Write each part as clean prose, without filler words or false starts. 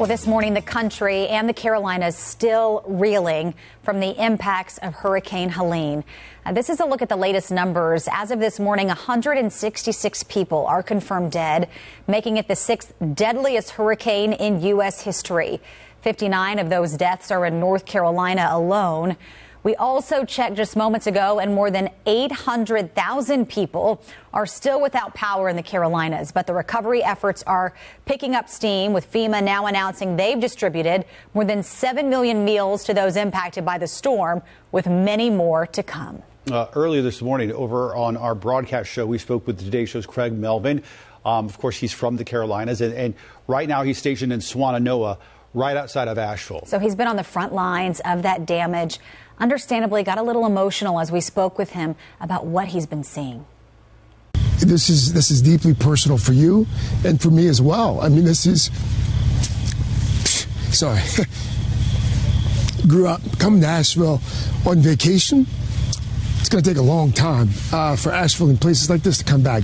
Well, this morning, the country and the Carolinas still reeling from the impacts of Hurricane Helene. This is a look at the latest numbers. As of this morning, 166 people are confirmed dead, making it the sixth deadliest hurricane in U.S. history. 59 of those deaths are in North Carolina alone. We also checked just moments ago, and more than 800,000 people are still without power in the Carolinas. But the recovery efforts are picking up steam, with FEMA now announcing they've distributed more than 7 million meals to those impacted by the storm, with many more to come. Earlier this morning, over on our broadcast show, we spoke with Today Show's Craig Melvin. Of course, he's from the Carolinas, and right now he's stationed in Swannanoa, right outside of Asheville. So he's been on the front lines of that damage. Understandably, got a little emotional as we spoke with him about what he's been seeing. This is deeply personal for you and for me as well. I mean, this is, sorry, grew up coming to Asheville on vacation. It's going to take a long time for Asheville and places like this to come back.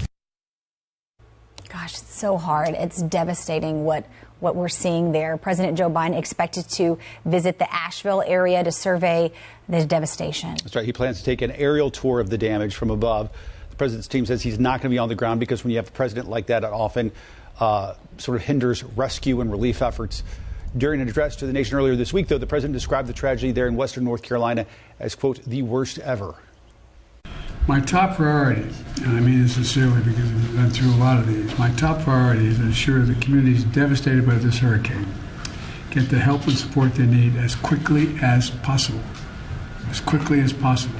Gosh, it's so hard. It's devastating what we're seeing there. President Joe Biden expected to visit the Asheville area to survey the devastation. That's right. He plans to take an aerial tour of the damage from above. The president's team says he's not going to be on the ground because when you have a president like that, it often sort of hinders rescue and relief efforts. During an address to the nation earlier this week, though, the president described the tragedy there in western North Carolina as, quote, the worst ever. My top priority, and I mean this sincerely because we've been through a lot of these, my top priority is to ensure the communities devastated by this hurricane get the help and support they need as quickly as possible. As quickly as possible.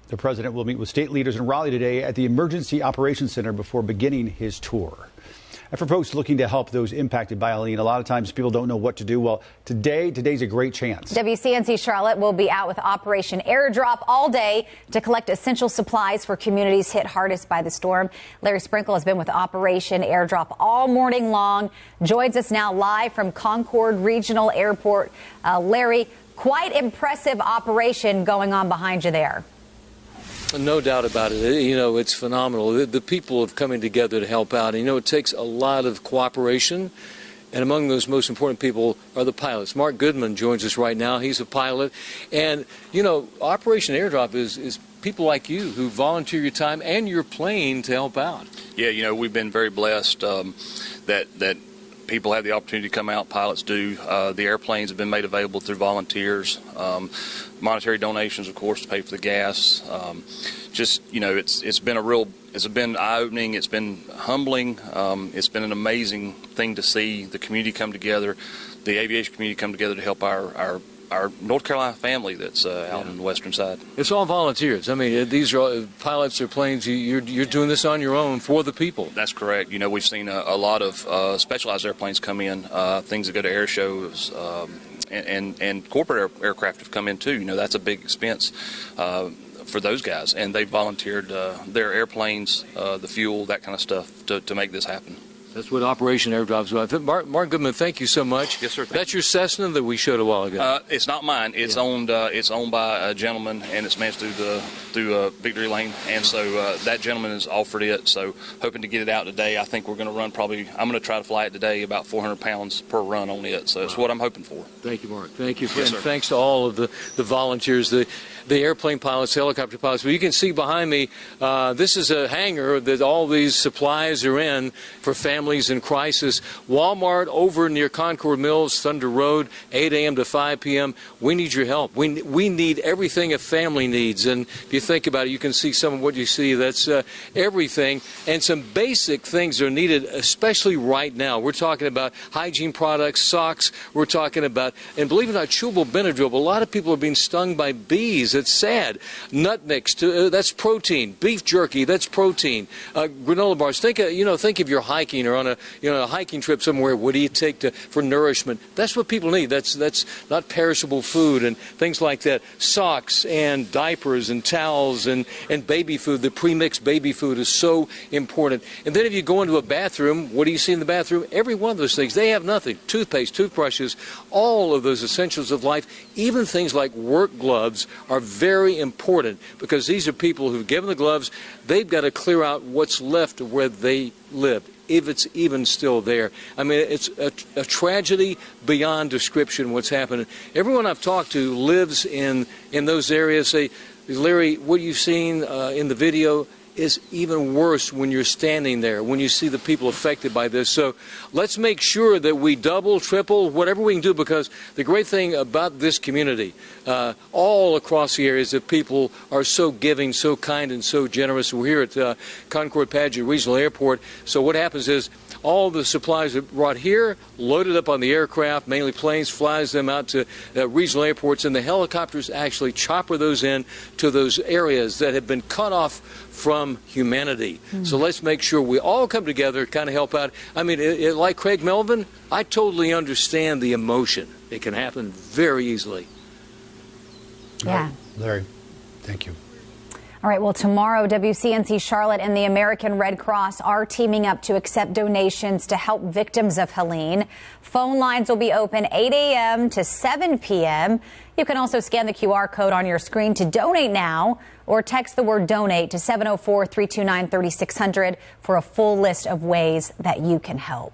The president will meet with state leaders in Raleigh today at the Emergency Operations Center before beginning his tour. And for folks looking to help those impacted by Helene, a lot of times people don't know what to do. Well, today's a great chance. WCNC Charlotte will be out with Operation Airdrop all day to collect essential supplies for communities hit hardest by the storm. Larry Sprinkle has been with Operation Airdrop all morning long. Joins us now live from Concord Regional Airport. Larry, quite impressive operation going on behind you there. No doubt about it. You know, it's phenomenal. The people have coming together to help out. And, you know, it takes a lot of cooperation. And among those most important people are the pilots. Mark Goodman joins us right now. He's a pilot. And, you know, Operation Airdrop is people like you who volunteer your time and your plane to help out. Yeah, you know, we've been very blessed that people have the opportunity to come out. Pilots do. The airplanes have been made available through volunteers. Monetary donations, of course, to pay for the gas. Just, you know, it's been eye-opening. It's been humbling. It's been an amazing thing to see the community come together, the aviation community come together to help our North Carolina family that's out on the western side. It's all volunteers. I mean, these are pilots or planes. You're doing this on your own for the people. That's correct. You know, we've seen a lot of specialized airplanes come in, things that go to air shows, and corporate aircraft have come in too. You know, that's a big expense for those guys, and they volunteered their airplanes, the fuel, that kind of stuff to make this happen. That's what Operation Airdrop is about. Mark Goodman, thank you so much. Yes, sir. That's your Cessna that we showed a while ago. It's not mine. It's owned. It's owned by a gentleman, and it's managed through Victory Lane. And so that gentleman has offered it. So hoping to get it out today. I think we're going to run I'm going to try to fly it today, about 400 pounds per run on it. So it's what I'm hoping for. Thank you, Mark. Thank you. Yes, and sir. Thanks to all of the volunteers, the airplane pilots, helicopter pilots. But you can see behind me, this is a hangar that all these supplies are in for families in crisis. Walmart over near Concord Mills, Thunder Road, 8 a.m. to 5 p.m. We need your help. We need everything a family needs. And if you think about it, you can see some of what you see. That's everything. And some basic things are needed, especially right now. We're talking about hygiene products, socks. We're talking about, and believe it or not, chewable Benadryl. A lot of people are being stung by bees. It's sad. Nut mix, that's protein. Beef jerky, that's protein. Granola bars. Think of you're hiking or on a hiking trip somewhere. What do you take for nourishment? That's what people need. That's not perishable food and things like that. Socks and diapers and towels and baby food. The pre-mixed baby food is so important. And then if you go into a bathroom, what do you see in the bathroom? Every one of those things. They have nothing. Toothpaste, toothbrushes, all of those essentials of life. Even things like work gloves are very important because these are people who've given the gloves. They've got to clear out what's left of where they live. if it's even still there. I mean, it's a tragedy beyond description what's happening. Everyone I've talked to lives in those areas. Say, Larry, what you've seen in the video is even worse when you're standing there, when you see the people affected by this. So let's make sure that we double, triple, whatever we can do, because the great thing about this community, all across the area, is that people are so giving, so kind, and so generous. We're here at Concord Padgett Regional Airport. So what happens is all the supplies are brought here, loaded up on the aircraft, mainly planes, flies them out to regional airports, and the helicopters actually chopper those in to those areas that have been cut off from humanity. So let's make sure we all come together, kind of help out. I mean, like Craig Melvin, I totally understand the emotion. It can happen very easily. Yeah. Right. Larry, thank you. All right, well, tomorrow, WCNC Charlotte and the American Red Cross are teaming up to accept donations to help victims of Helene. Phone lines will be open 8 a.m. to 7 p.m. You can also scan the QR code on your screen to donate now, or text the word donate to 704-329-3600 for a full list of ways that you can help.